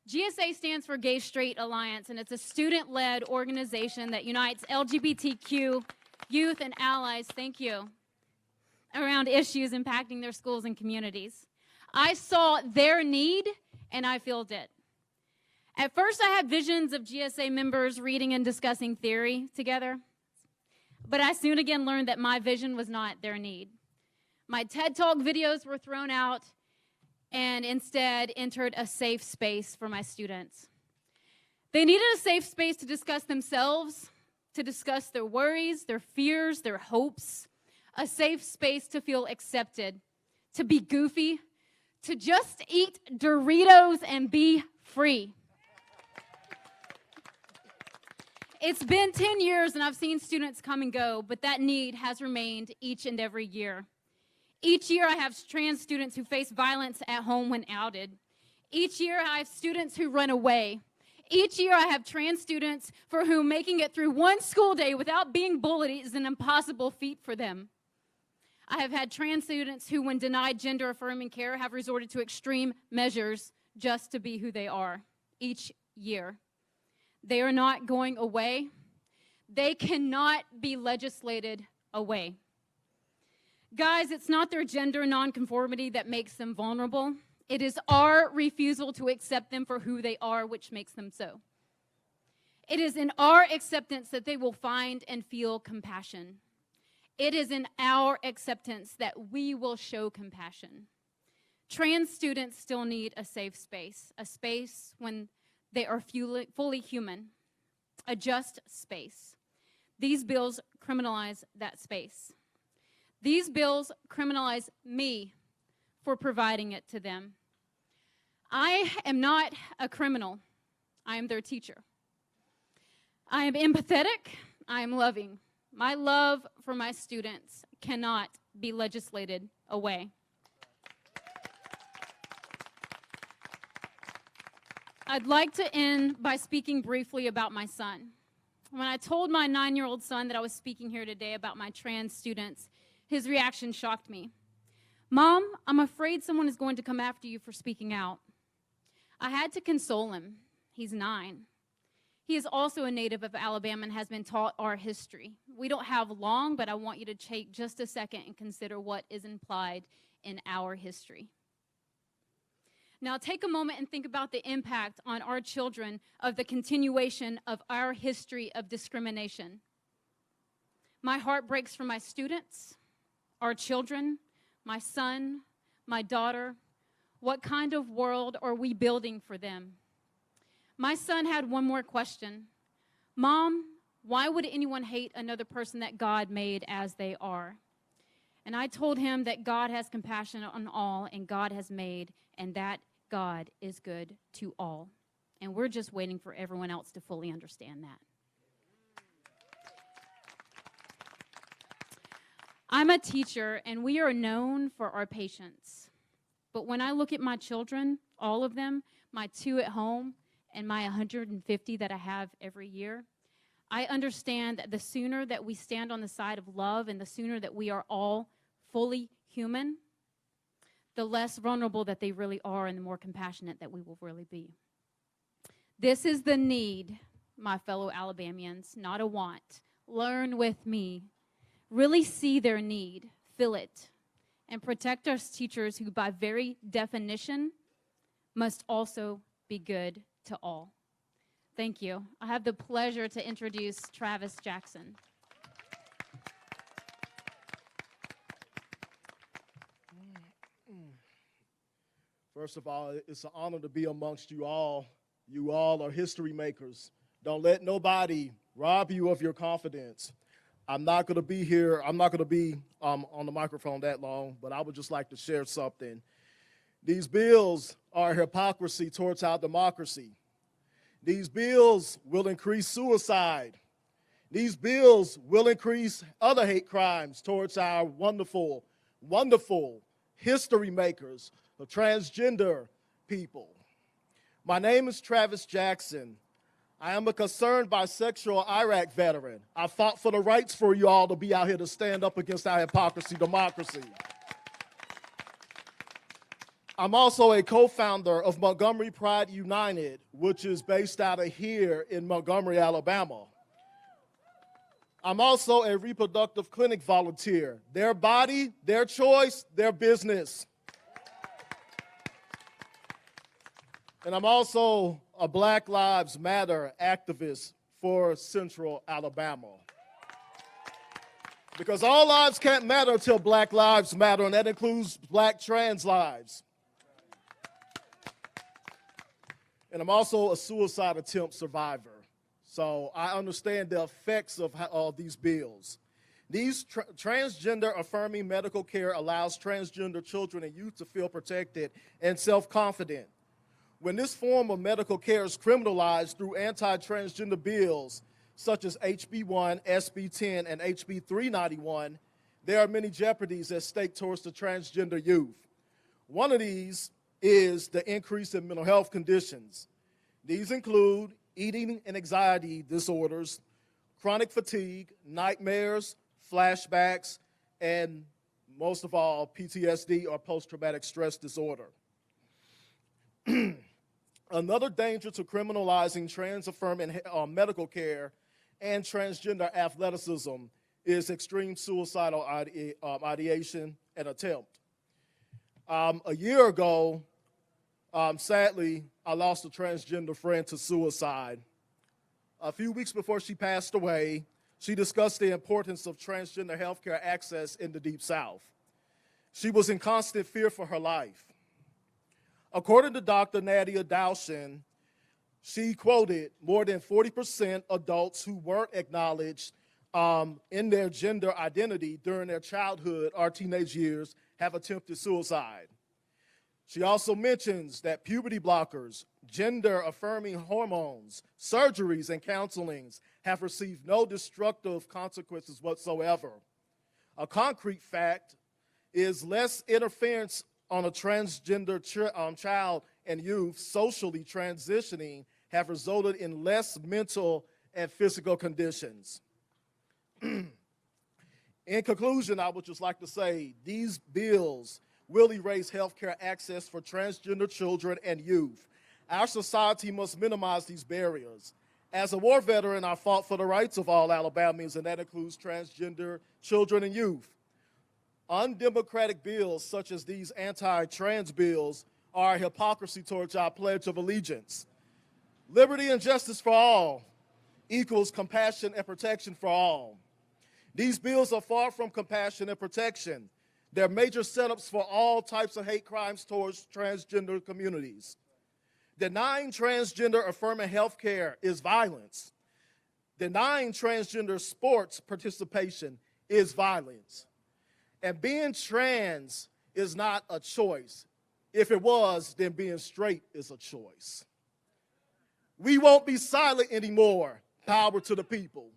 GSA stands for Gay Straight Alliance, and it's a student-led organization that unites LGBTQ youth and allies, thank you, around issues impacting their schools and communities. I saw their need, and I filled it. At first, I had visions of GSA members reading and discussing theory together, but I soon again learned that my vision was not their need. My TED Talk videos were thrown out and instead entered a safe space for my students. They needed a safe space to discuss themselves, to discuss their worries, their fears, their hopes, a safe space to feel accepted, to be goofy, to just eat Doritos and be free. It's been 10 years and I've seen students come and go, but that need has remained each and every year. Each year I have trans students who face violence at home when outed. Each year I have students who run away. Each year I have trans students for whom making it through one school day without being bullied is an impossible feat for them. I have had trans students who, when denied gender-affirming care, have resorted to extreme measures just to be who they are each year. They are not going away. They cannot be legislated away. Guys, it's not their gender nonconformity that makes them vulnerable. It is our refusal to accept them for who they are which makes them so. It is in our acceptance that they will find and feel compassion. It is in our acceptance that we will show compassion. Trans students still need a safe space, a space when they are fully human, a just space. These bills criminalize that space. These bills criminalize me for providing it to them. I am not a criminal. I am their teacher. I am empathetic. I am loving. My love for my students cannot be legislated away. I'd like to end by speaking briefly about my son. When I told my 9-year-old son that I was speaking here today about my trans students, his reaction shocked me. "Mom, I'm afraid someone is going to come after you for speaking out." I had to console him. He's 9. He is also a native of Alabama and has been taught our history. We don't have long, but I want you to take just a second and consider what is implied in our history. Now take a moment and think about the impact on our children of the continuation of our history of discrimination. My heart breaks for my students, our children, my son, my daughter. What kind of world are we building for them? My son had one more question. "Mom, why would anyone hate another person that God made as they are?" And I told him that God has compassion on all, and God has made, and that God is good to all. And we're just waiting for everyone else to fully understand that. I'm a teacher, and we are known for our patience. But when I look at my children, all of them, my 2 at home, and my 150 that I have every year, I understand that the sooner that we stand on the side of love and the sooner that we are all fully human, the less vulnerable that they really are and the more compassionate that we will really be. This is the need, my fellow Alabamians, not a want. Learn with me. Really see their need, feel it, and protect our teachers who, by very definition, must also be good to all. Thank you. I have the pleasure to introduce Travis Jackson. First of all, it's an honor to be amongst you all. You all are history makers. Don't let nobody rob you of your confidence. I'm not going to be here. I'm not going to be on the microphone that long, but I would just like to share something. These bills are hypocrisy towards our democracy. These bills will increase suicide. These bills will increase other hate crimes towards our wonderful, wonderful history makers, the transgender people. My name is Travis Jackson. I am a concerned bisexual Iraq veteran. I fought for the rights for you all to be out here to stand up against our hypocrisy democracy. I'm also a co-founder of Montgomery Pride United, which is based out of here in Montgomery, Alabama. I'm also a reproductive clinic volunteer. Their body, their choice, their business. And I'm also a Black Lives Matter activist for Central Alabama. Because all lives can't matter until Black Lives Matter, and that includes Black trans lives. And I'm also a suicide attempt survivor. So I understand the effects of these bills. These transgender affirming medical care allows transgender children and youth to feel protected and self-confident. When this form of medical care is criminalized through anti-transgender bills, such as HB 1, SB 10, and HB 391, there are many jeopardies at stake towards the transgender youth. One of these is the increase in mental health conditions. These include eating and anxiety disorders, chronic fatigue, nightmares, flashbacks, and most of all, PTSD or post-traumatic stress disorder. Another danger to criminalizing trans-affirming medical care and transgender athleticism is extreme suicidal ideation and attempt. A year ago, sadly, I lost a transgender friend to suicide. A few weeks before she passed away, she discussed the importance of transgender healthcare access in the Deep South. She was in constant fear for her life. According to Dr. Nadia Dowshin, she quoted more than 40% adults who weren't acknowledged in their gender identity during their childhood or teenage years have attempted suicide. She also mentions that puberty blockers, gender-affirming hormones, surgeries, and counselings have received no destructive consequences whatsoever. A concrete fact is less interference on a transgender child and youth socially transitioning have resulted in less mental and physical conditions. In conclusion, I would just like to say these bills will erase healthcare access for transgender children and youth. Our society must minimize these barriers. As a war veteran, I fought for the rights of all Alabamians, and that includes transgender children and youth. Undemocratic bills such as these anti-trans bills are a hypocrisy towards our Pledge of Allegiance. Liberty and justice for all equals compassion and protection for all. These bills are far from compassion and protection. They're major setups for all types of hate crimes towards transgender communities. Denying transgender affirming health care is violence. Denying transgender sports participation is violence. And being trans is not a choice. If it was, then being straight is a choice. We won't be silent anymore. Power to the people.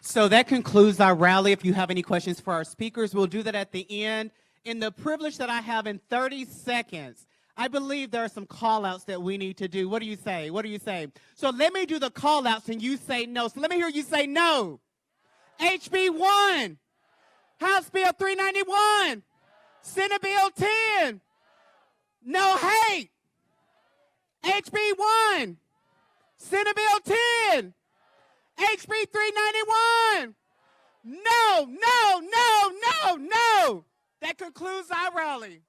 So that concludes our rally. If you have any questions for our speakers, we'll do that at the end. In the privilege that I have in 30 seconds, I believe there are some call-outs that we need to do. What do you say? What do you say? So let me do the call-outs and you say no. So let me hear you say no. HB 1, House Bill 391, Senate Bill 10, no hate. HB 1, Senate Bill 10, HB 391, no, no, no, no, no. That concludes our rally.